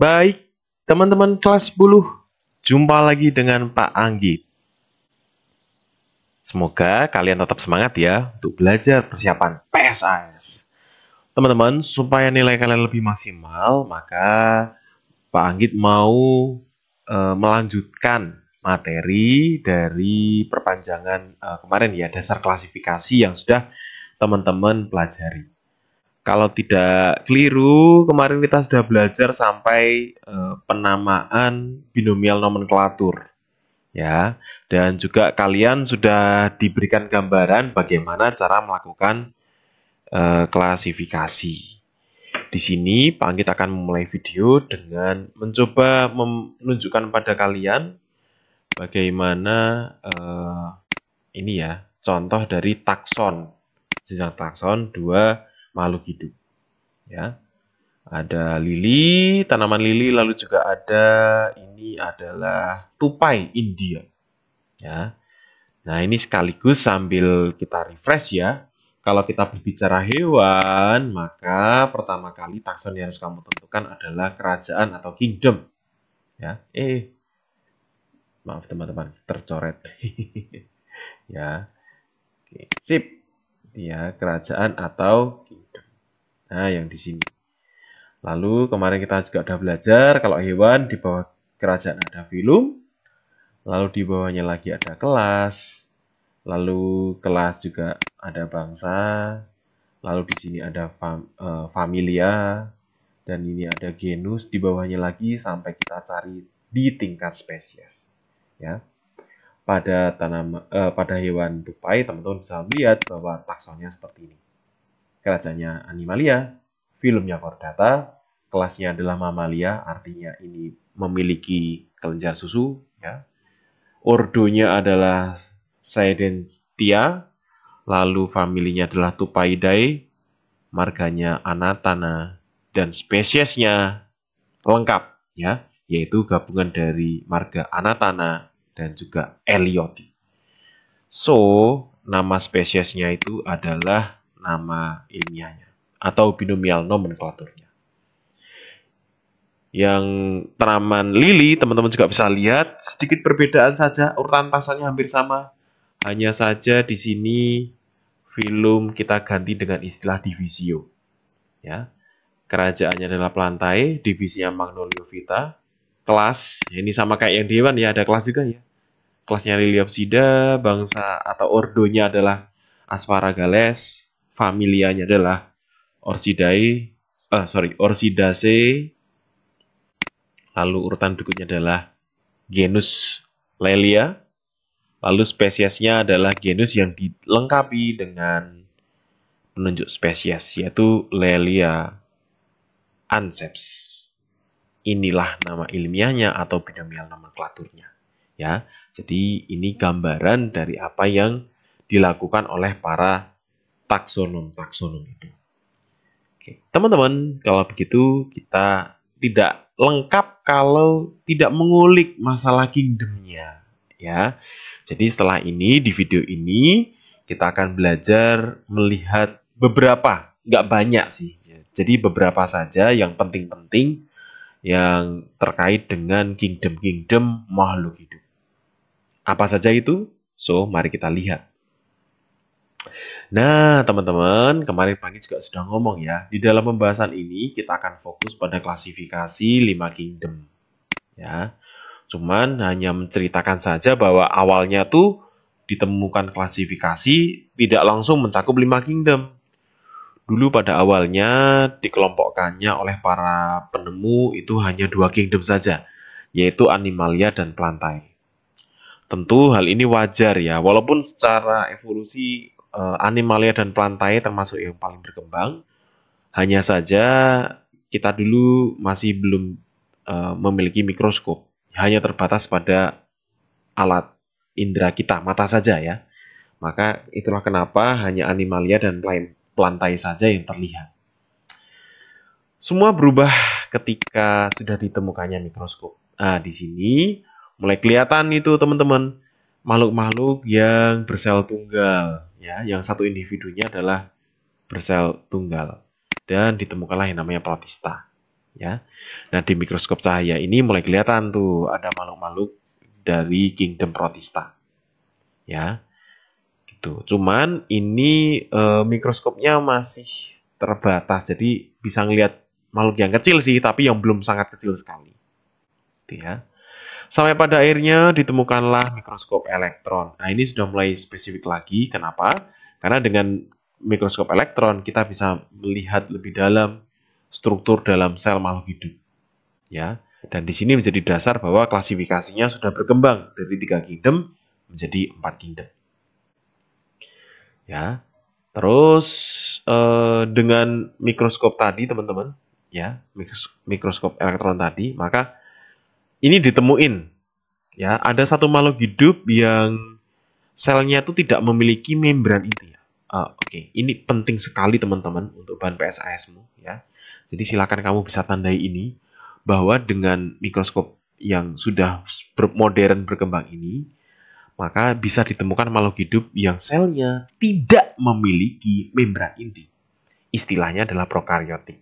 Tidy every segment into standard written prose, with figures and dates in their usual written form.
Baik, teman-teman kelas 10, jumpa lagi dengan Pak Anggit. Semoga kalian tetap semangat ya untuk belajar persiapan PSAS. Teman-teman, supaya nilai kalian lebih maksimal, maka Pak Anggit mau melanjutkan materi dari perpanjangan kemarin ya, dasar klasifikasi yang sudah teman-teman pelajari. Kalau tidak keliru, kemarin kita sudah belajar sampai penamaan binomial nomenklatur, ya. Dan juga kalian sudah diberikan gambaran bagaimana cara melakukan klasifikasi. Di sini Pak Anggit akan memulai video dengan mencoba menunjukkan pada kalian bagaimana ini ya, contoh dari takson, jenjang takson dua makhluk hidup, ya. Ada lili, tanaman lili, lalu juga ada ini adalah tupai India, ya. Nah, ini sekaligus sambil kita refresh ya. Kalau kita berbicara hewan, maka pertama kali takson yang harus kamu tentukan adalah kerajaan atau kingdom, ya. Maaf teman-teman, tercoret. Ya. Oke, sip. Ya, kerajaan atau kingdom. Nah, yang di sini. Lalu kemarin kita juga sudah belajar kalau hewan di bawah kerajaan ada filum, lalu di bawahnya lagi ada kelas, lalu kelas juga ada bangsa, lalu di sini ada familia, dan ini ada genus, di bawahnya lagi sampai kita cari di tingkat spesies. Ya. Pada hewan tupai, teman-teman bisa melihat bahwa taksonnya seperti ini. Kerajaannya Animalia, filumnya Chordata, kelasnya adalah Mamalia, artinya ini memiliki kelenjar susu, ya. Ordonya adalah Seidentia, lalu familinya adalah Tupaidae, marganya Anatana, dan spesiesnya lengkap, ya, yaitu gabungan dari marga Anatana dan juga Elioti. So, nama spesiesnya itu adalah nama ilmiahnya atau binomial nomenklaturnya. Yang tanaman lili, teman-teman juga bisa lihat sedikit perbedaan saja, urutan taksonnya hampir sama. Hanya saja di sini filum kita ganti dengan istilah divisio. Ya. Kerajaannya adalah Plantae, divisinya Magnoliophyta. Kelas, ini sama kayak yang di hewan ya, ada kelas juga ya. Kelasnya Liliopsida, bangsa atau ordonya adalah Asparagales, familianya adalah Orsidaceae. Lalu urutan berikutnya adalah genus Lelia. Lalu spesiesnya adalah genus yang dilengkapi dengan penunjuk spesies, yaitu Lelia anceps. Inilah nama ilmiahnya atau binomial nomenklaturnya. Ya, jadi ini gambaran dari apa yang dilakukan oleh para taksonom itu. Oke, teman-teman, kalau begitu kita tidak lengkap kalau tidak mengulik masalah kingdomnya, ya. Jadi setelah ini, di video ini kita akan belajar melihat beberapa, nggak banyak sih. Jadi beberapa saja yang penting-penting yang terkait dengan kingdom-kingdom makhluk hidup. Apa saja itu? So, mari kita lihat. Nah, teman-teman, kemarin pagi juga sudah ngomong ya, di dalam pembahasan ini kita akan fokus pada klasifikasi 5 kingdom. Ya. Cuman hanya menceritakan saja bahwa awalnya tuh ditemukan klasifikasi tidak langsung mencakup 5 kingdom. Dulu pada awalnya dikelompokkannya oleh para penemu itu hanya 2 kingdom saja, yaitu Animalia dan Plantae. Tentu hal ini wajar ya, walaupun secara evolusi Animalia dan Plantae termasuk yang paling berkembang, hanya saja kita dulu masih belum memiliki mikroskop, hanya terbatas pada alat indera kita, mata saja ya. Maka itulah kenapa hanya Animalia dan Plantae saja yang terlihat. Semua berubah ketika sudah ditemukannya mikroskop. Nah, di sini mulai kelihatan itu teman-teman, makhluk-makhluk yang bersel tunggal, ya, yang satu individunya adalah bersel tunggal, dan ditemukanlah yang namanya Protista. Ya. Nah, di mikroskop cahaya ini mulai kelihatan tuh ada makhluk-makhluk dari kingdom Protista. Ya, gitu. Cuman ini mikroskopnya masih terbatas, jadi bisa ngelihat makhluk yang kecil sih, tapi yang belum sangat kecil sekali. Gitu ya. Sampai pada akhirnya ditemukanlah mikroskop elektron. Nah, ini sudah mulai spesifik lagi. Kenapa? Karena dengan mikroskop elektron kita bisa melihat lebih dalam struktur dalam sel makhluk hidup. Ya, dan di sini menjadi dasar bahwa klasifikasinya sudah berkembang dari 3 kingdom menjadi 4 kingdom. Ya, terus dengan mikroskop tadi teman-teman, ya mikroskop elektron tadi, maka ini ditemuin ya ada satu makhluk hidup yang selnya itu tidak memiliki membran inti. Oke, ini penting sekali teman-teman untuk bahan PSAS-mu ya. Jadi silakan kamu bisa tandai ini bahwa dengan mikroskop yang sudah modern berkembang ini, maka bisa ditemukan makhluk hidup yang selnya tidak memiliki membran inti. Istilahnya adalah prokariotik.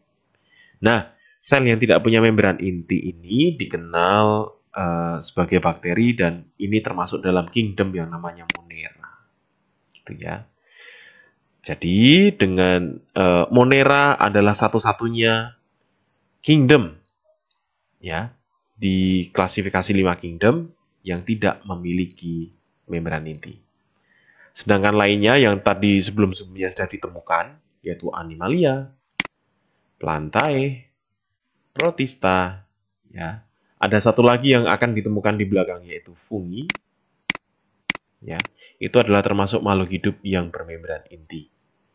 Nah, sel yang tidak punya membran inti ini dikenal sebagai bakteri dan ini termasuk dalam kingdom yang namanya Monera. Gitu ya. Jadi dengan Monera adalah satu-satunya kingdom ya di klasifikasi 5 kingdom yang tidak memiliki membran inti. Sedangkan lainnya yang tadi sebelum-sebelumnya sudah ditemukan yaitu Animalia, Plantae, Protista, ya. Ada satu lagi yang akan ditemukan di belakang yaitu fungi. Ya, itu adalah termasuk makhluk hidup yang bermembran inti.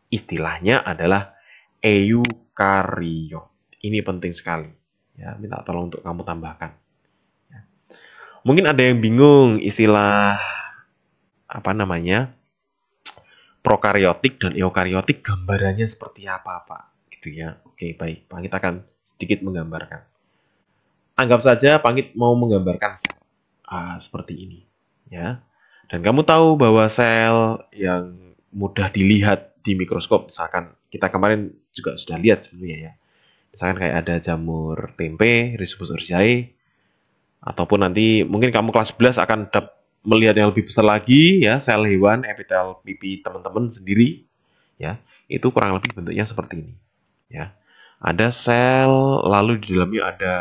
Istilahnya adalah eukariot. Ini penting sekali. Ya, minta tolong untuk kamu tambahkan. Ya. Mungkin ada yang bingung istilah apa namanya? Prokariotik dan eukariotik gambarannya seperti apa, Pak? Gitu ya. Oke, baik. Pak, kita akan sedikit menggambarkan. Anggap saja Pangit mau menggambarkan sel seperti ini, ya. Dan kamu tahu bahwa sel yang mudah dilihat di mikroskop, misalkan kita kemarin juga sudah lihat sebenarnya ya. Misalkan kayak ada jamur tempe, Rhizopus oryzae, ataupun nanti mungkin kamu kelas 11 akan melihat yang lebih besar lagi ya, sel hewan, epitel pipi teman-teman sendiri, ya. Itu kurang lebih bentuknya seperti ini, ya. Ada sel, lalu di dalamnya ada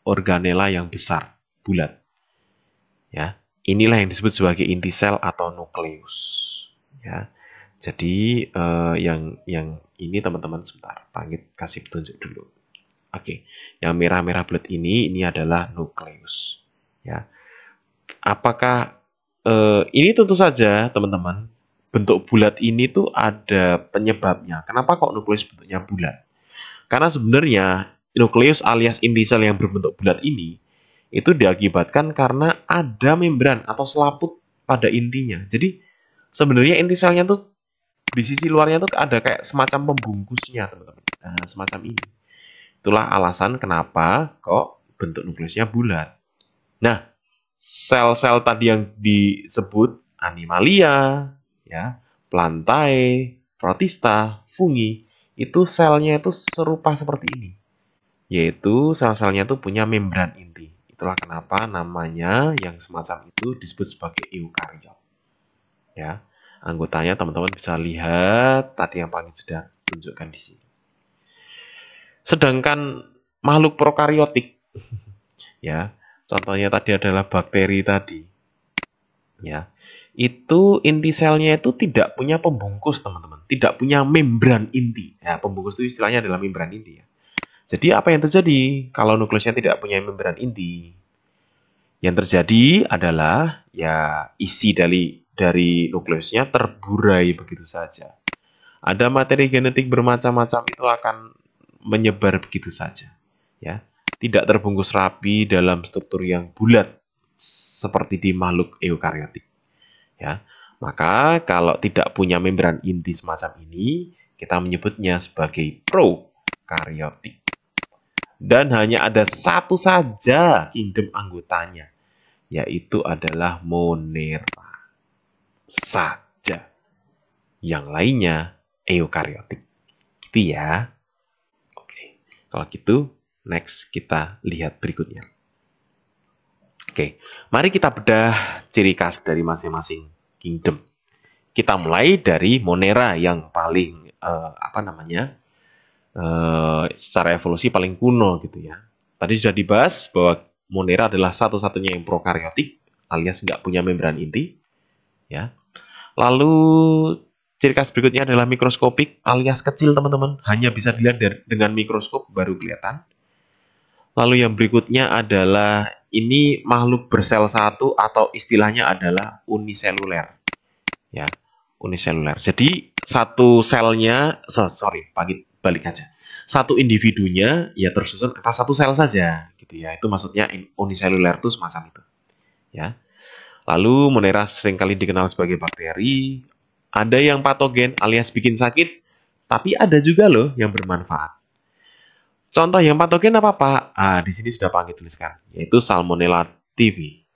organela yang besar, bulat. Ya, inilah yang disebut sebagai inti sel atau nukleus. Ya, jadi yang ini teman-teman sebentar, Pangit kasih petunjuk dulu. Oke, yang merah-merah bulat ini adalah nukleus. Ya, apakah ini tentu saja teman-teman bentuk bulat ini tuh ada penyebabnya. Kenapa kok nukleus bentuknya bulat? Karena sebenarnya nukleus alias inti sel yang berbentuk bulat ini itu diakibatkan karena ada membran atau selaput pada intinya. Jadi sebenarnya inti selnya tuh di sisi luarnya tuh ada kayak semacam pembungkusnya, teman-teman. Nah, semacam ini. Itulah alasan kenapa kok bentuk nukleusnya bulat. Nah, sel-sel tadi yang disebut Animalia, ya, Plantae, Protista, fungi, itu selnya itu serupa seperti ini. Yaitu sel-selnya itu punya membran inti. Itulah kenapa namanya yang semacam itu disebut sebagai eukariot. Ya, anggotanya teman-teman bisa lihat tadi yang Pangit sudah tunjukkan di sini. Sedangkan makhluk prokariotik, ya, contohnya tadi adalah bakteri tadi, ya, itu inti selnya itu tidak punya pembungkus teman-teman, tidak punya membran inti. Ya, pembungkus itu istilahnya adalah membran inti ya. Jadi apa yang terjadi kalau nukleusnya tidak punya membran inti? Yang terjadi adalah ya isi dari nukleusnya terburai begitu saja. Ada materi genetik bermacam-macam itu akan menyebar begitu saja, ya. Tidak terbungkus rapi dalam struktur yang bulat seperti di makhluk eukariotik, ya. Maka kalau tidak punya membran inti semacam ini, kita menyebutnya sebagai prokariotik. Dan hanya ada satu saja kingdom anggotanya, yaitu adalah Monera saja. Yang lainnya eukariotik. Gitu ya. Oke, kalau gitu Next, kita lihat berikutnya. Oke, mari kita bedah ciri khas dari masing-masing kingdom. Kita mulai dari Monera yang paling secara evolusi paling kuno gitu ya. Tadi sudah dibahas bahwa Monera adalah satu-satunya yang prokaryotik alias nggak punya membran inti. Ya. Lalu ciri khas berikutnya adalah mikroskopik alias kecil teman-teman. Hanya bisa dilihat dengan mikroskop baru kelihatan. Lalu yang berikutnya adalah ini makhluk bersel satu atau istilahnya adalah uniseluler. Ya, uniseluler. Jadi satu selnya, balik aja. Satu individunya ya tersusun atas satu sel saja, gitu ya. Itu maksudnya uniseluler itu semacam itu. Ya. Lalu Monera seringkali dikenal sebagai bakteri. Ada yang patogen alias bikin sakit, tapi ada juga loh yang bermanfaat. Contoh yang patogen apa, Pak? Di sini sudah Pak tuliskan, yaitu Salmonella typhi.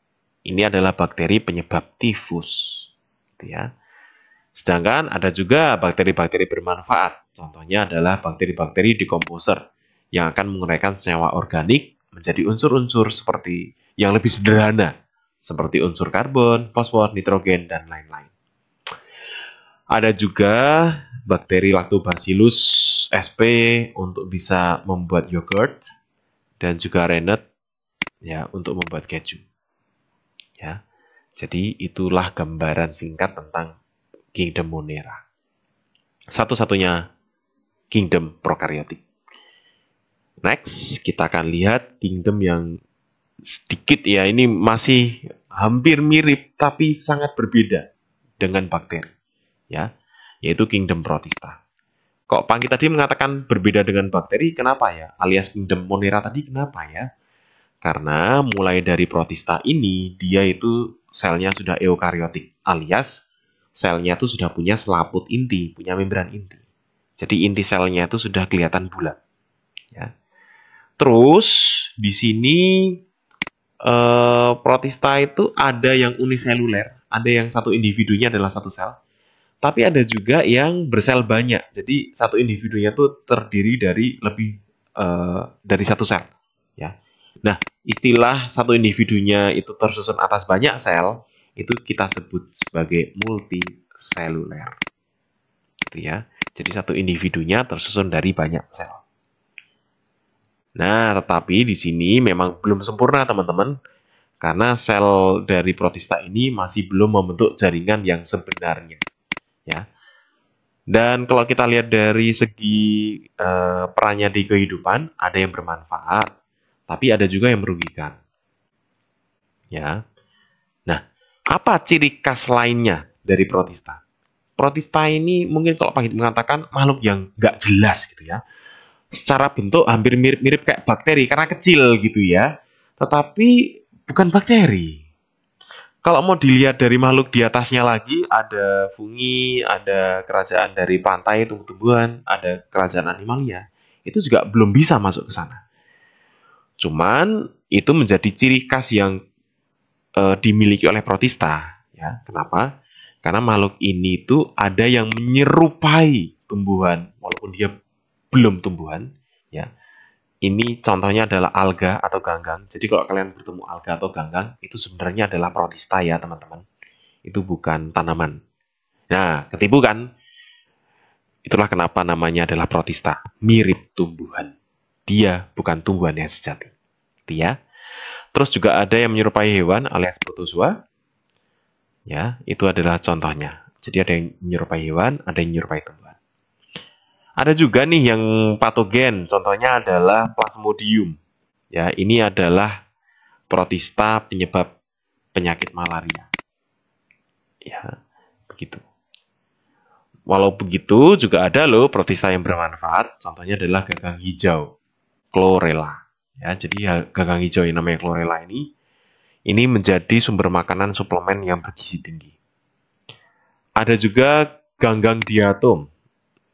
Ini adalah bakteri penyebab tifus. Gitu ya. Sedangkan ada juga bakteri-bakteri bermanfaat. Contohnya adalah bakteri-bakteri decomposer yang akan menguraikan senyawa organik menjadi unsur-unsur seperti yang lebih sederhana, seperti unsur karbon, fosfor, nitrogen, dan lain-lain. Ada juga bakteri Lactobacillus sp untuk bisa membuat yogurt dan juga rennet ya untuk membuat keju. Ya. Jadi itulah gambaran singkat tentang kingdom Monera. Satu-satunya kingdom prokaryotik. Next, kita akan lihat kingdom yang sedikit ya, ini masih hampir mirip tapi sangat berbeda dengan bakteri. Ya, yaitu kingdom protista. Kok Pangki tadi mengatakan berbeda dengan bakteri, kenapa ya? Alias kingdom Monera tadi kenapa ya? Karena mulai dari protista ini, dia itu selnya sudah eukaryotik, alias selnya itu sudah punya selaput inti, punya membran inti. Jadi inti selnya itu sudah kelihatan bulat. Ya. Terus di sini protista itu ada yang uniseluler, ada yang satu individunya adalah satu sel. Tapi ada juga yang bersel banyak. Jadi satu individunya itu terdiri dari lebih dari satu sel. Ya. Nah, istilah satu individunya itu tersusun atas banyak sel itu kita sebut sebagai multiseluler. Gitu ya. Jadi satu individunya tersusun dari banyak sel. Nah, tetapi di sini memang belum sempurna teman-teman. Karena sel dari protista ini masih belum membentuk jaringan yang sebenarnya. Ya. Dan kalau kita lihat dari segi perannya di kehidupan, ada yang bermanfaat, tapi ada juga yang merugikan. Ya. Nah, apa ciri khas lainnya dari protista? Protista ini mungkin kalau Pak mengatakan makhluk yang nggak jelas gitu ya. Secara bentuk hampir mirip-mirip kayak bakteri karena kecil gitu ya. Tetapi bukan bakteri. Kalau mau dilihat dari makhluk di atasnya lagi, ada fungi, ada kerajaan dari pantai, tumbuh-tumbuhan, ada kerajaan animalia. Itu juga belum bisa masuk ke sana. Cuman itu menjadi ciri khas yang dimiliki oleh protista. Ya, kenapa? Karena makhluk ini tuh ada yang menyerupai tumbuhan, walaupun dia belum tumbuhan. Ya, ini contohnya adalah alga atau ganggang. Jadi kalau kalian bertemu alga atau ganggang, itu sebenarnya adalah protista ya teman-teman. Itu bukan tanaman. Nah, ketipu kan? Itulah kenapa namanya adalah protista. Mirip tumbuhan. Dia bukan tumbuhan yang sejati. Ya. Terus juga ada yang menyerupai hewan alias protozoa. Ya, itu adalah contohnya. Jadi ada yang menyerupai hewan, ada yang menyerupai tumbuhan. Ada juga nih yang patogen, contohnya adalah Plasmodium. Ya, ini adalah protista penyebab penyakit malaria. Ya, begitu. Walau begitu, juga ada loh protista yang bermanfaat, contohnya adalah gagang hijau, Chlorella. Ya, jadi gagang hijau yang namanya Chlorella ini menjadi sumber makanan suplemen yang bergizi tinggi. Ada juga ganggang diatom.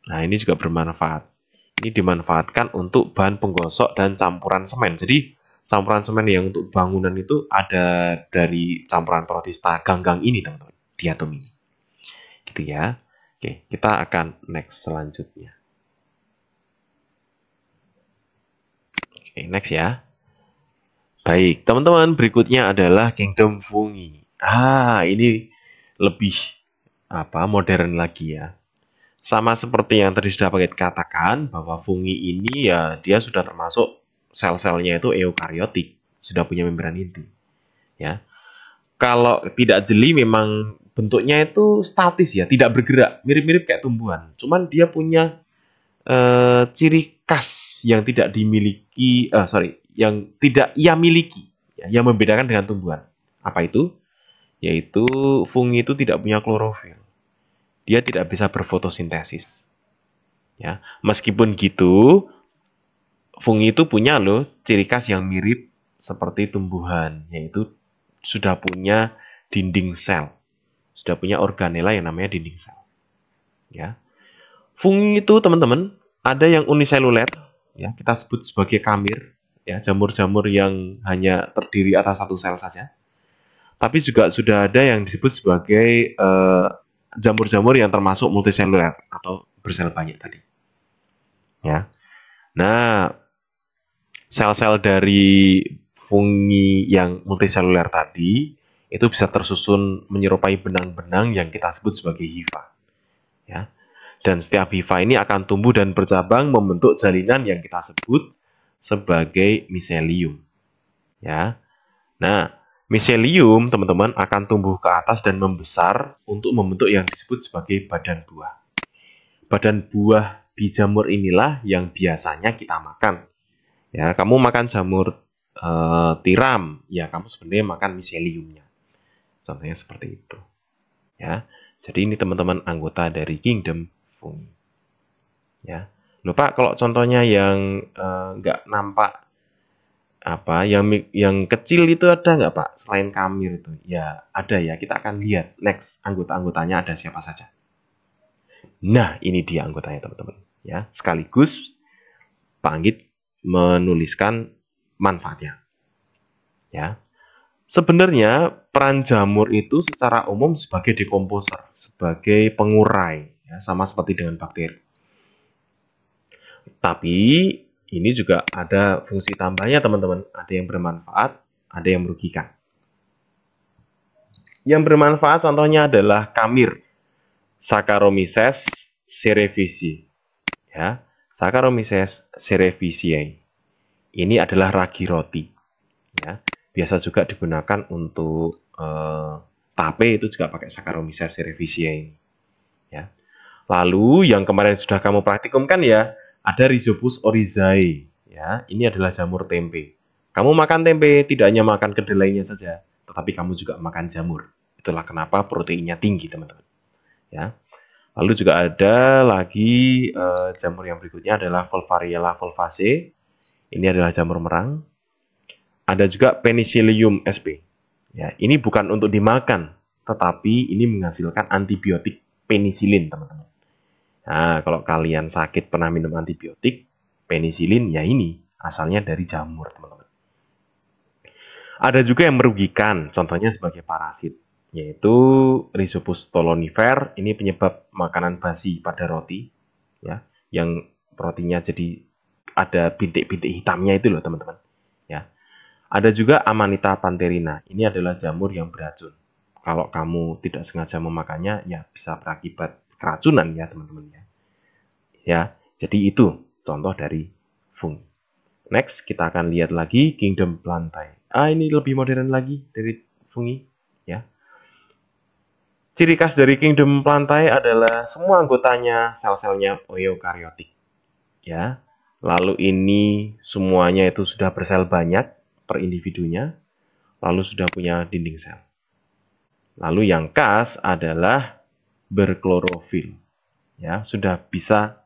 Nah, ini juga bermanfaat. Ini dimanfaatkan untuk bahan penggosok dan campuran semen. Jadi, campuran semen yang untuk bangunan itu ada dari campuran protista ganggang ini, teman-teman. Diatom ini. Gitu ya. Oke, kita akan next selanjutnya. Oke, next ya. Baik, teman-teman, berikutnya adalah kingdom fungi. Ini lebih modern lagi ya. Sama seperti yang tadi sudah Pak katakan, bahwa fungi ini ya dia sudah termasuk sel-selnya itu eukariotik, sudah punya membran inti. Ya, kalau tidak jeli memang bentuknya itu statis ya, tidak bergerak, mirip-mirip kayak tumbuhan. Cuman dia punya ciri khas yang tidak dimiliki, yang tidak ia miliki, ya, yang membedakan dengan tumbuhan. Apa itu? Yaitu fungi itu tidak punya klorofil. Dia tidak bisa berfotosintesis. Ya, meskipun gitu, fungi itu punya loh ciri khas yang mirip seperti tumbuhan, yaitu sudah punya dinding sel, sudah punya organela yang namanya dinding sel. Ya, fungi itu teman-teman ada yang uniseluler, ya kita sebut sebagai kamir, ya jamur-jamur yang hanya terdiri atas satu sel saja. Tapi juga sudah ada yang disebut sebagai jamur-jamur yang termasuk multiseluler atau bersel banyak tadi. Ya, nah sel-sel dari fungi yang multiseluler tadi itu bisa tersusun menyerupai benang-benang yang kita sebut sebagai hifa. Ya. Dan setiap hifa ini akan tumbuh dan bercabang membentuk jalinan yang kita sebut sebagai miselium. Ya. Nah, miselium teman-teman akan tumbuh ke atas dan membesar untuk membentuk yang disebut sebagai badan buah. Badan buah di jamur inilah yang biasanya kita makan. Ya, kamu makan jamur tiram, ya kamu sebenarnya makan miseliumnya. Contohnya seperti itu. Ya, jadi ini teman-teman anggota dari kingdom fungi. Ya, lupa kalau contohnya yang nggak nampak yang kecil itu ada nggak Pak? Selain kamir itu, ya ada ya. Kita akan lihat next anggota-anggotanya ada siapa saja. Nah, ini dia anggotanya teman-teman. Ya, sekaligus Pak Anggit menuliskan manfaatnya. Ya. Sebenarnya peran jamur itu secara umum sebagai dekomposer, sebagai pengurai, ya, sama seperti dengan bakteri. Tapi ini juga ada fungsi tambahnya teman-teman, ada yang bermanfaat, ada yang merugikan. Yang bermanfaat contohnya adalah kamir, Saccharomyces cerevisiae. Ya, Saccharomyces cerevisiae. Ini adalah ragi roti. Ya, biasa juga digunakan untuk tape itu juga pakai Saccharomyces cerevisiae. Ya. Lalu yang kemarin sudah kamu praktikumkan ya, ada Rhizopus oryzae. Ya, ini adalah jamur tempe. Kamu makan tempe tidak hanya makan kedelainya saja, tetapi kamu juga makan jamur. Itulah kenapa proteinnya tinggi, teman-teman. Ya. Lalu juga ada lagi jamur yang berikutnya adalah Volvariella volvaceae. Ini adalah jamur merang. Ada juga Penicillium sp. Ya, ini bukan untuk dimakan, tetapi ini menghasilkan antibiotik penisilin, teman-teman. Nah, kalau kalian sakit pernah minum antibiotik, penisilin ya ini asalnya dari jamur, teman-teman. Ada juga yang merugikan, contohnya sebagai parasit, yaitu Rhizopus stolonifer. Ini penyebab makanan basi pada roti, ya, yang rotinya jadi ada bintik-bintik hitamnya itu loh, teman-teman. Ya. Ada juga Amanita pantherina. Ini adalah jamur yang beracun. Kalau kamu tidak sengaja memakannya, ya bisa berakibat keracunan ya, teman-teman ya. Ya, jadi itu contoh dari fungi. Next, kita akan lihat lagi kingdom plantae. Ini lebih modern lagi dari fungi, ya. Ciri khas dari kingdom plantae adalah semua anggotanya sel-selnya eukariotik, ya. Lalu ini semuanya itu sudah bersel banyak per individunya, lalu sudah punya dinding sel. Lalu yang khas adalah berklorofil, ya, sudah bisa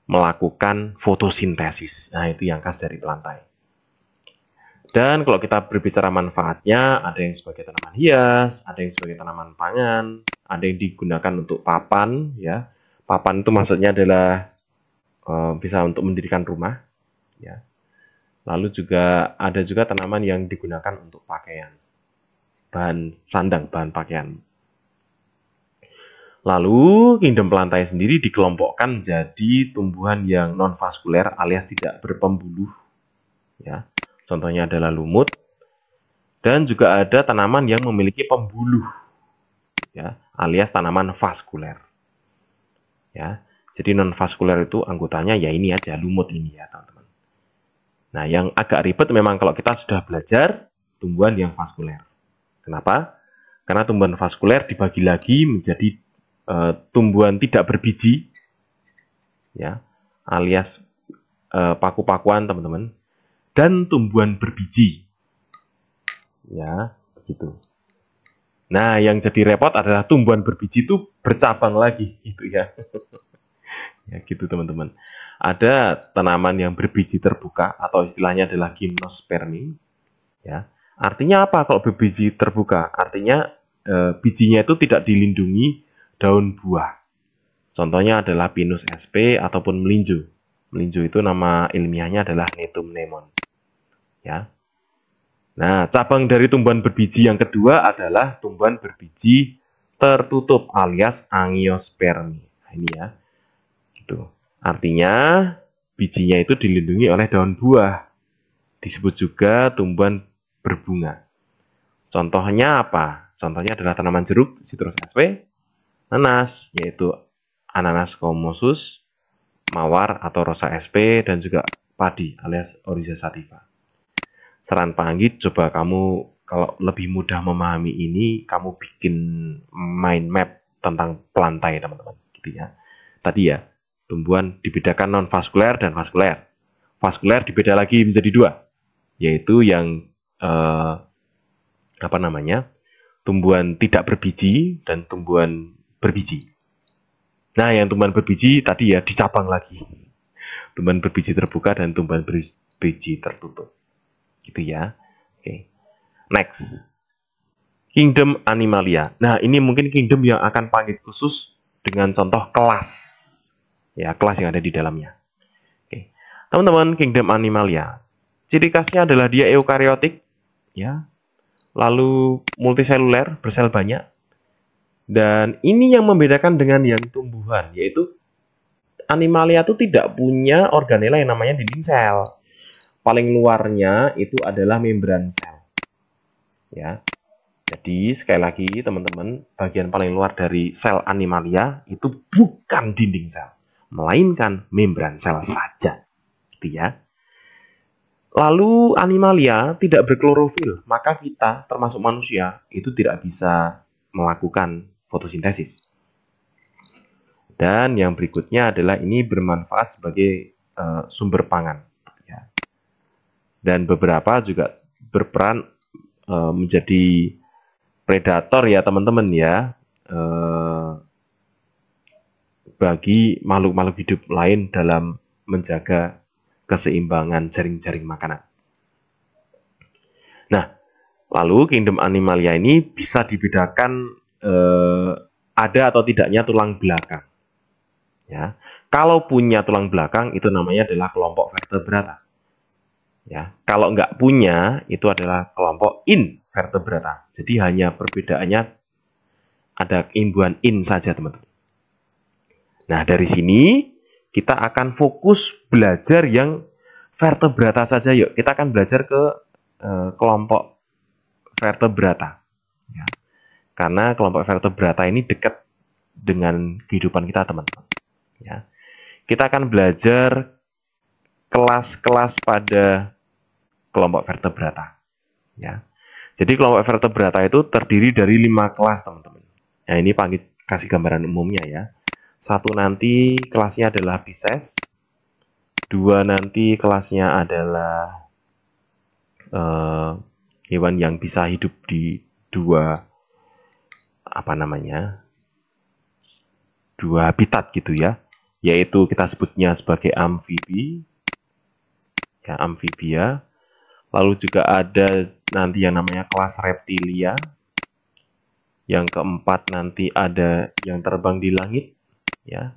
melakukan fotosintesis. Nah, itu yang khas dari plantae. Dan kalau kita berbicara manfaatnya, ada yang sebagai tanaman hias, ada yang sebagai tanaman pangan, ada yang digunakan untuk papan, ya. Papan itu maksudnya adalah bisa untuk mendirikan rumah, ya. Lalu juga ada juga tanaman yang digunakan untuk pakaian, bahan sandang, bahan pakaian. Lalu kingdom pelantai sendiri dikelompokkan menjadi tumbuhan yang non-vaskuler alias tidak berpembuluh. Ya, contohnya adalah lumut. Dan juga ada tanaman yang memiliki pembuluh, ya, alias tanaman vaskuler. Ya, jadi non-vaskuler itu anggotanya ya ini aja, lumut ini ya teman-teman. Nah, yang agak ribet memang kalau kita sudah belajar tumbuhan yang vaskuler. Kenapa? Karena tumbuhan vaskuler dibagi lagi menjadi tumbuhan tidak berbiji, ya, alias paku-pakuan teman-teman, dan tumbuhan berbiji, ya, begitu. Nah, yang jadi repot adalah tumbuhan berbiji itu bercabang lagi, gitu ya. Ya, gitu teman-teman. Ada tanaman yang berbiji terbuka atau istilahnya adalah gimnospermi, ya. Artinya apa kalau berbiji terbuka? Artinya bijinya itu tidak dilindungi daun buah. Contohnya adalah Pinus sp ataupun melinjo. Melinjo itu nama ilmiahnya adalah Netum nemon. Ya. Nah, cabang dari tumbuhan berbiji yang kedua adalah tumbuhan berbiji tertutup alias angiospermi. Nah, ini ya. Gitu. Artinya bijinya itu dilindungi oleh daun buah. Disebut juga tumbuhan berbunga. Contohnya apa? Contohnya adalah tanaman jeruk, Citrus sp, nanas, yaitu Ananas commosus, mawar atau Rosa sp, dan juga padi alias Oryza sativa. Saran Pak Anggit, coba kamu kalau lebih mudah memahami ini, kamu bikin mind map tentang pelantai teman-teman, gitu ya. Tadi ya, tumbuhan dibedakan non-vaskuler dan vaskuler. Vaskuler dibeda lagi menjadi dua, yaitu yang tumbuhan tidak berbiji dan tumbuhan berbiji. Nah, yang tumbuhan berbiji tadi ya dicabang lagi. Tumbuhan berbiji terbuka dan tumbuhan berbiji tertutup. Gitu ya. Oke. Next. Kingdom Animalia. Nah, ini mungkin kingdom yang akan panggil khusus dengan contoh kelas. Ya, kelas yang ada di dalamnya. Oke. Teman-teman, Kingdom Animalia. Ciri khasnya adalah dia eukariotik, ya. Lalu multiseluler, bersel banyak. Dan ini yang membedakan dengan yang tumbuhan, yaitu Animalia itu tidak punya organela yang namanya dinding sel. Paling luarnya itu adalah membran sel. Ya. Jadi sekali lagi teman-teman, bagian paling luar dari sel Animalia itu bukan dinding sel, melainkan membran sel saja. Gitu ya. Lalu Animalia tidak berklorofil, maka kita termasuk manusia itu tidak bisa melakukan fotosintesis. Dan yang berikutnya adalah ini bermanfaat sebagai sumber pangan. Ya. Dan beberapa juga berperan menjadi predator ya teman-teman ya, bagi makhluk-makhluk hidup lain dalam menjaga keseimbangan jaring-jaring makanan. Nah, lalu Kingdom Animalia ini bisa dibedakan ada atau tidaknya tulang belakang. Ya, kalau punya tulang belakang itu namanya adalah kelompok vertebrata. Ya, kalau nggak punya itu adalah kelompok invertebrata. Jadi hanya perbedaannya ada imbuhan in saja teman-teman. Nah, dari sini kita akan fokus belajar yang vertebrata saja yuk. Kita akan belajar ke kelompok vertebrata. Ya. Karena kelompok vertebrata ini dekat dengan kehidupan kita teman-teman. Ya. Kita akan belajar kelas-kelas pada kelompok vertebrata. Ya. Jadi kelompok vertebrata itu terdiri dari 5 kelas teman-teman. Nah ini kasih gambaran umumnya ya. 1 nanti kelasnya adalah Pisces, 2 nanti kelasnya adalah hewan yang bisa hidup di dua habitat gitu ya, yaitu kita sebutnya sebagai amfibi, ya amfibia. Lalu juga ada nanti yang namanya kelas reptilia. Yang keempat nanti ada yang terbang di langit, ya,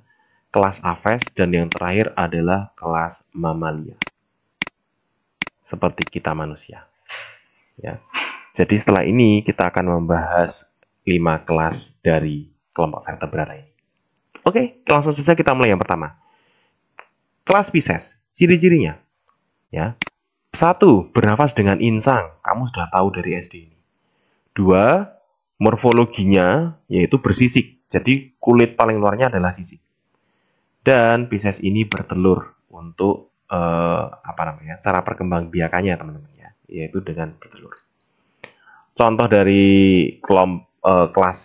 kelas Aves, dan yang terakhir adalah kelas mamalia. Seperti kita manusia. Ya. Jadi setelah ini kita akan membahas 5 kelas dari kelompok vertebrata ini. Oke, langsung saja kita mulai yang pertama. Kelas Pisces, ciri-cirinya. Ya. 1. Bernafas dengan insang. Kamu sudah tahu dari SD ini. 2. Morfologinya yaitu bersisik. Jadi kulit paling luarnya adalah sisik. Dan Pisces ini bertelur untuk cara perkembangbiakannya, teman-teman ya, yaitu dengan bertelur. Contoh dari kelas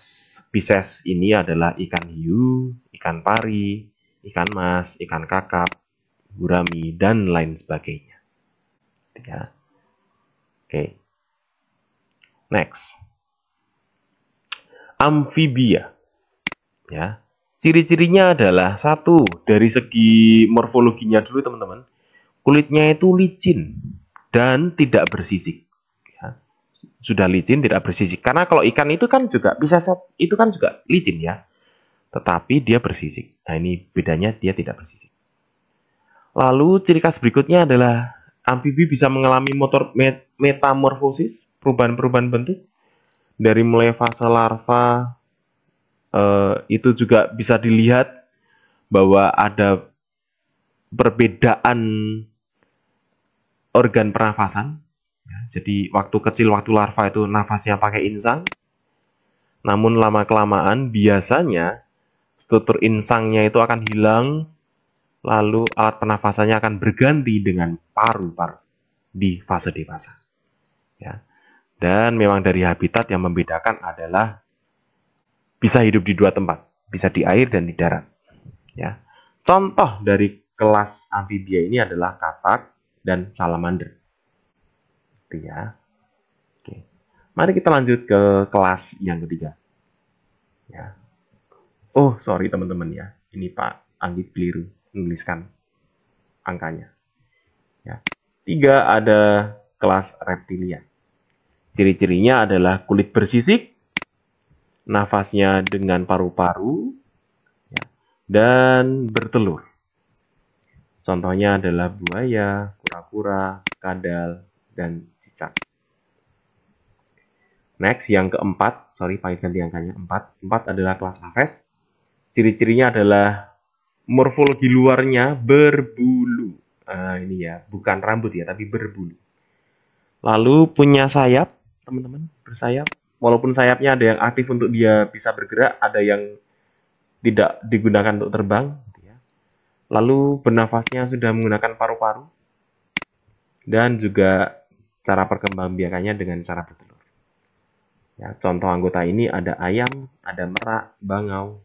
Pisces ini adalah ikan hiu, ikan pari, ikan mas, ikan kakap, gurami, dan lain sebagainya. Ya. Oke. Next. Amfibia. Ya. Ciri-cirinya adalah 1. Dari segi morfologinya dulu, teman-teman. Kulitnya itu licin dan tidak bersisik. Ya. Sudah licin, tidak bersisik. Karena kalau ikan itu kan juga itu kan juga licin ya. Tetapi dia bersisik. Nah, ini bedanya, dia tidak bersisik. Lalu ciri khas berikutnya adalah amfibi bisa mengalami metamorfosis, perubahan-perubahan bentuk. Dari mulai fase larva, itu juga bisa dilihat bahwa ada perbedaan organ pernafasan. Jadi waktu kecil, waktu larva itu nafasnya pakai insang. Namun lama-kelamaan biasanya struktur insangnya itu akan hilang, lalu alat pernafasannya akan berganti dengan paru-paru di fase dewasa. Ya. Dan memang dari habitat yang membedakan adalah bisa hidup di 2 tempat, bisa di air dan di darat. Ya. Contoh dari kelas amfibia ini adalah katak dan salamander. Itu ya. Oke. Mari kita lanjut ke kelas yang ketiga. Ya. Oh, sorry teman-teman ya. Ini Pak Anggit keliru menuliskan angkanya. Ya. 3 ada kelas reptilia. Ciri-cirinya adalah kulit bersisik, nafasnya dengan paru-paru, ya, dan bertelur. Contohnya adalah buaya, kura-kura, kadal, dan cicak. Next, yang keempat, sorry Pak ganti angkanya, 4. 4 adalah kelas Aves. Ciri-cirinya adalah morfologi luarnya berbulu. Ini ya, bukan rambut ya, tapi berbulu. Lalu punya sayap, teman-teman, bersayap. Walaupun sayapnya ada yang aktif untuk dia bisa bergerak, ada yang tidak digunakan untuk terbang. Lalu bernafasnya sudah menggunakan paru-paru. Dan juga cara perkembangbiakannya dengan cara bertelur. Ya, contoh anggota ini ada ayam, ada merak, bangau,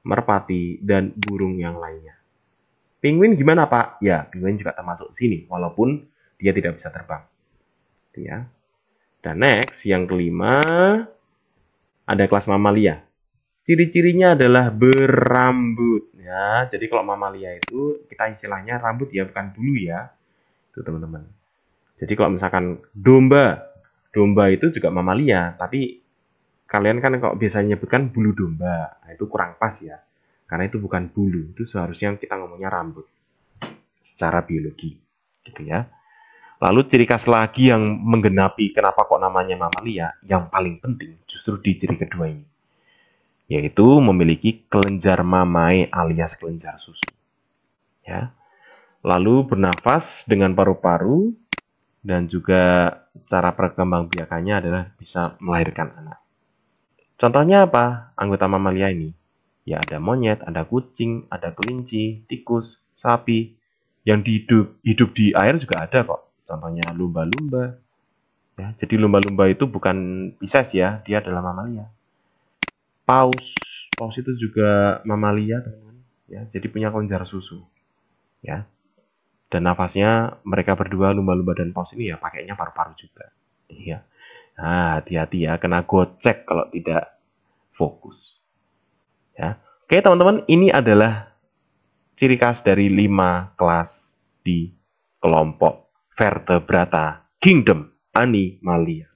merpati, dan burung yang lainnya. Penguin gimana Pak? Ya, penguin juga termasuk sini, walaupun dia tidak bisa terbang. Ya. Dan next, yang kelima, ada kelas mamalia. Ciri-cirinya adalah berambut. Ya, jadi kalau mamalia itu kita istilahnya rambut ya, bukan bulu ya. Itu teman-teman. Jadi kalau misalkan domba itu juga mamalia, tapi kalian kan kalau biasanya nyebutkan bulu domba, nah itu kurang pas ya. Karena itu bukan bulu, itu seharusnya kita ngomongnya rambut secara biologi, gitu ya. Lalu ciri khas lagi yang menggenapi kenapa kok namanya mamalia, yang paling penting justru di ciri kedua ini, yaitu memiliki kelenjar mamae alias kelenjar susu. Ya. Lalu bernafas dengan paru-paru dan juga cara perkembangbiakannya adalah bisa melahirkan anak. Contohnya apa? Anggota mamalia ini. Ya ada monyet, ada kucing, ada kelinci, tikus, sapi. Yang hidup di air juga ada kok. Contohnya lumba-lumba. Ya, jadi lumba-lumba itu bukan Pisces ya, dia adalah mamalia. Paus itu juga mamalia, teman-teman. Ya, jadi punya kelenjar susu. Ya. Dan nafasnya mereka berdua, lumba-lumba dan paus ini ya pakainya paru-paru juga. Iya. Nah, hati-hati ya, kena gocek kalau tidak fokus. Ya. Oke, teman-teman, ini adalah ciri khas dari 5 kelas di kelompok vertebrata kingdom Animalia.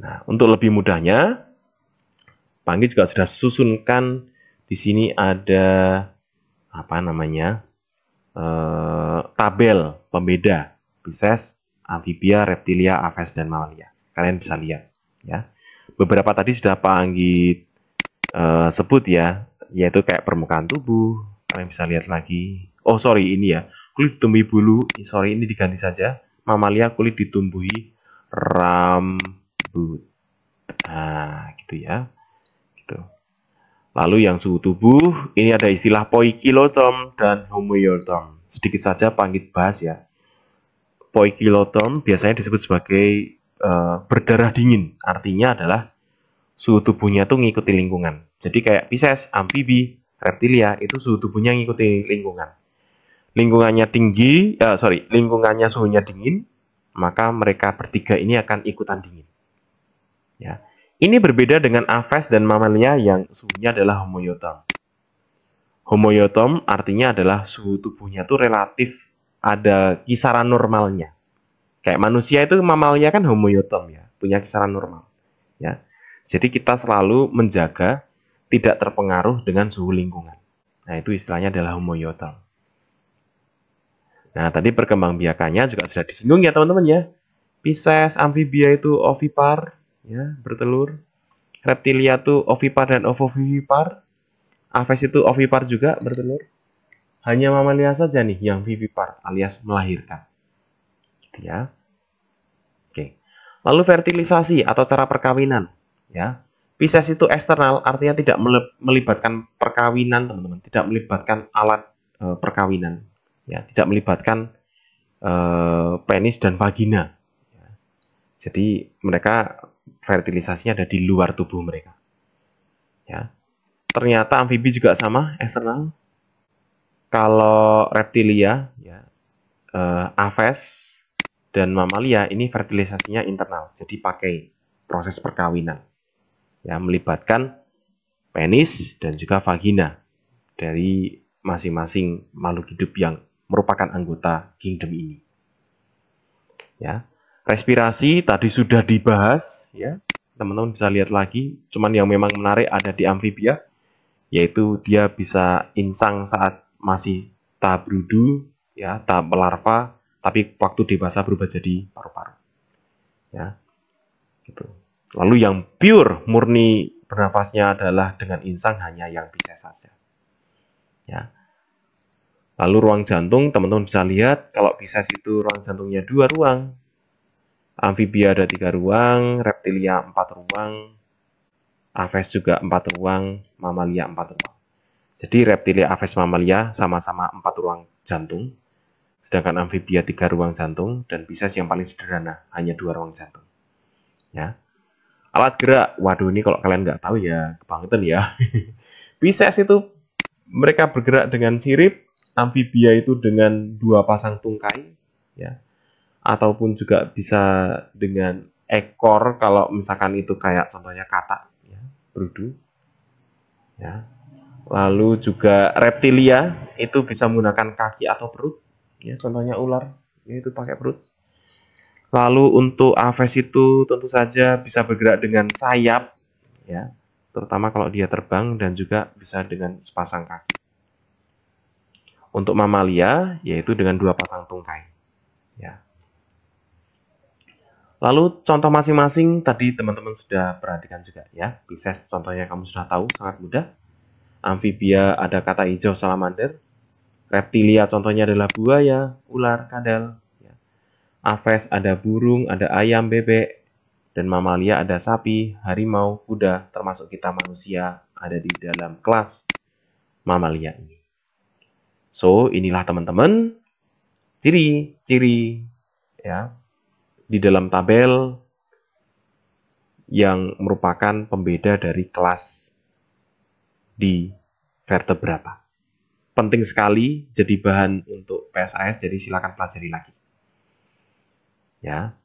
Nah, untuk lebih mudahnya, Panggi juga sudah susunkan di sini ada tabel pembeda Pisces, amfibia, reptilia, aves, dan mamalia. Kalian bisa lihat ya. Beberapa tadi sudah Pak Anggit sebut ya, yaitu kayak permukaan tubuh. Kalian bisa lihat lagi. Oh sorry, ini ya, kulit ditumbuhi bulu. Sorry, ini diganti saja. Mamalia kulit ditumbuhi rambut. Nah, gitu ya. Gitu. Lalu yang suhu tubuh, ini ada istilah poikiloterm dan homoiotherm. Sedikit saja Panggit bahas ya. Poikiloterm biasanya disebut sebagai berdarah dingin. Artinya adalah suhu tubuhnya tuh ngikuti lingkungan. Jadi kayak Pisces, amfibi, reptilia itu suhu tubuhnya ngikuti lingkungan. Lingkungannya tinggi, lingkungannya suhunya dingin, maka mereka bertiga ini akan ikutan dingin. Ya. Ini berbeda dengan Aves dan Mamalia yang suhunya adalah homoiotherm. Homoiotherm artinya adalah suhu tubuhnya tuh relatif ada kisaran normalnya. Kayak manusia itu Mamalia kan homoiotherm ya, punya kisaran normal. Ya. Jadi kita selalu menjaga tidak terpengaruh dengan suhu lingkungan. Nah, itu istilahnya adalah homoiotherm. Nah, tadi perkembangbiakannya juga sudah disinggung ya teman-teman ya. Pisces, amfibia itu ovipar, ya, bertelur. Reptilia itu ovipar dan ovovivipar. Aves itu ovipar juga, bertelur. Hanya mamalia saja nih yang vivipar alias melahirkan. Gitu ya. Oke. Lalu fertilisasi atau cara perkawinan, ya. Pisces itu eksternal, artinya tidak melibatkan perkawinan, teman-teman. Tidak melibatkan alat perkawinan, ya. Tidak melibatkan penis dan vagina. Ya. Jadi mereka fertilisasinya ada di luar tubuh mereka. Ya. Ternyata amfibi juga sama, eksternal. Kalau reptilia, ya, Aves dan mamalia ini fertilisasinya internal, jadi pakai proses perkawinan, ya, melibatkan penis dan juga vagina dari masing-masing makhluk hidup yang merupakan anggota kingdom ini. Ya, respirasi tadi sudah dibahas, ya, teman-teman bisa lihat lagi. Cuman yang memang menarik ada di amfibia, yaitu dia bisa insang saat masih tahap brudu, ya, tahap larva, tapi waktu dewasa berubah jadi paru-paru. Ya, gitu. Lalu yang pure murni bernafasnya adalah dengan insang hanya yang bisa saja. Ya. Lalu ruang jantung, teman-teman bisa lihat kalau Pisces itu ruang jantungnya 2 ruang. Amfibia ada 3 ruang, reptilia 4 ruang, Aves juga 4 ruang, mamalia 4 ruang. Jadi reptilia, Aves, mamalia sama-sama 4 ruang jantung, sedangkan amfibia 3 ruang jantung, dan Pisces yang paling sederhana hanya 2 ruang jantung. Ya. Alat gerak, waduh ini kalau kalian nggak tahu ya kebangetan ya. Pisces itu mereka bergerak dengan sirip, amfibia itu dengan 2 pasang tungkai, ya, ataupun juga bisa dengan ekor kalau misalkan itu kayak contohnya katak, ya, berudu, ya. Lalu juga reptilia itu bisa menggunakan kaki atau perut, ya, contohnya ular, ya, itu pakai perut. Lalu untuk Aves itu tentu saja bisa bergerak dengan sayap, ya, terutama kalau dia terbang, dan juga bisa dengan sepasang kaki. Untuk mamalia yaitu dengan 2 pasang tungkai, ya. Lalu contoh masing-masing tadi teman-teman sudah perhatikan juga ya. Pisces contohnya kamu sudah tahu, sangat mudah. Amfibia ada kata hijau salamander. Reptilia contohnya adalah buaya, ular, kadal. Aves ada burung, ada ayam, bebek. Dan mamalia ada sapi, harimau, kuda, termasuk kita manusia ada di dalam kelas mamalia ini. So, inilah teman-teman ciri-ciri, ya, di dalam tabel yang merupakan pembeda dari kelas di vertebrata. Penting sekali jadi bahan untuk PSAS, jadi silakan pelajari lagi. Ya.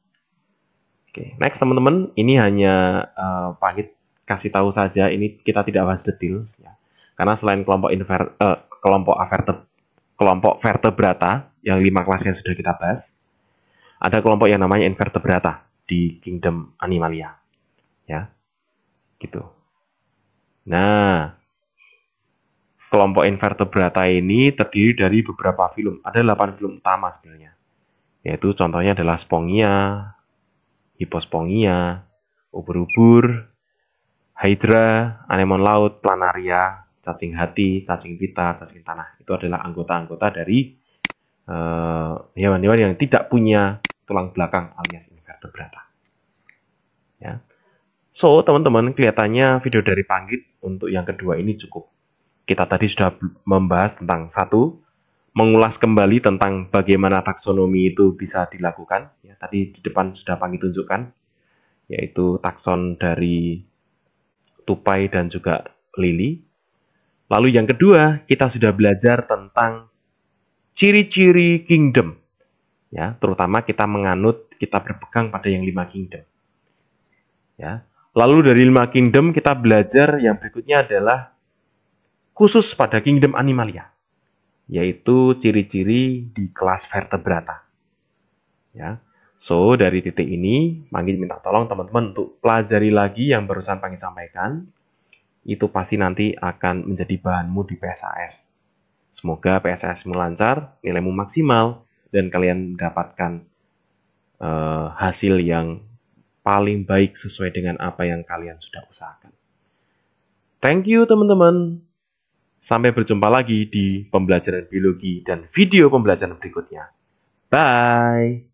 Oke, next teman-teman, ini hanya Panggit kasih tahu saja, ini kita tidak bahas detail, ya. Karena selain kelompok vertebrata yang 5 kelas yang sudah kita bahas, ada kelompok yang namanya invertebrata di kingdom Animalia, ya, gitu. Nah, kelompok invertebrata ini terdiri dari beberapa filum. Ada 8 filum utama sebenarnya. Yaitu contohnya adalah Spongia, Hippospongia, ubur-ubur, Hydra, anemon laut, planaria, cacing hati, cacing pita, cacing tanah. Itu adalah anggota-anggota dari hewan-hewan yang tidak punya tulang belakang alias invertebrata. Ya. So, teman-teman, kelihatannya video dari Panggit untuk yang kedua ini cukup. Kita tadi sudah membahas tentang satu, mengulas kembali tentang bagaimana taksonomi itu bisa dilakukan. Ya, tadi di depan sudah Panggit tunjukkan, yaitu takson dari tupai dan juga lili. Lalu yang kedua, kita sudah belajar tentang ciri-ciri kingdom. Ya, terutama kita menganut, kita berpegang pada yang 5 kingdom. Ya. Lalu dari 5 kingdom kita belajar yang berikutnya adalah khusus pada kingdom animalia, yaitu ciri-ciri di kelas vertebrata. Ya. So, dari titik ini, Panggit minta tolong teman-teman untuk pelajari lagi yang barusan Panggit sampaikan. Itu pasti nanti akan menjadi bahanmu di PSAS. Semoga PSASmu lancar, nilaimu maksimal, dan kalian mendapatkan hasil yang paling baik sesuai dengan apa yang kalian sudah usahakan. Thank you teman-teman. Sampai berjumpa lagi di pembelajaran biologi dan video pembelajaran berikutnya. Bye!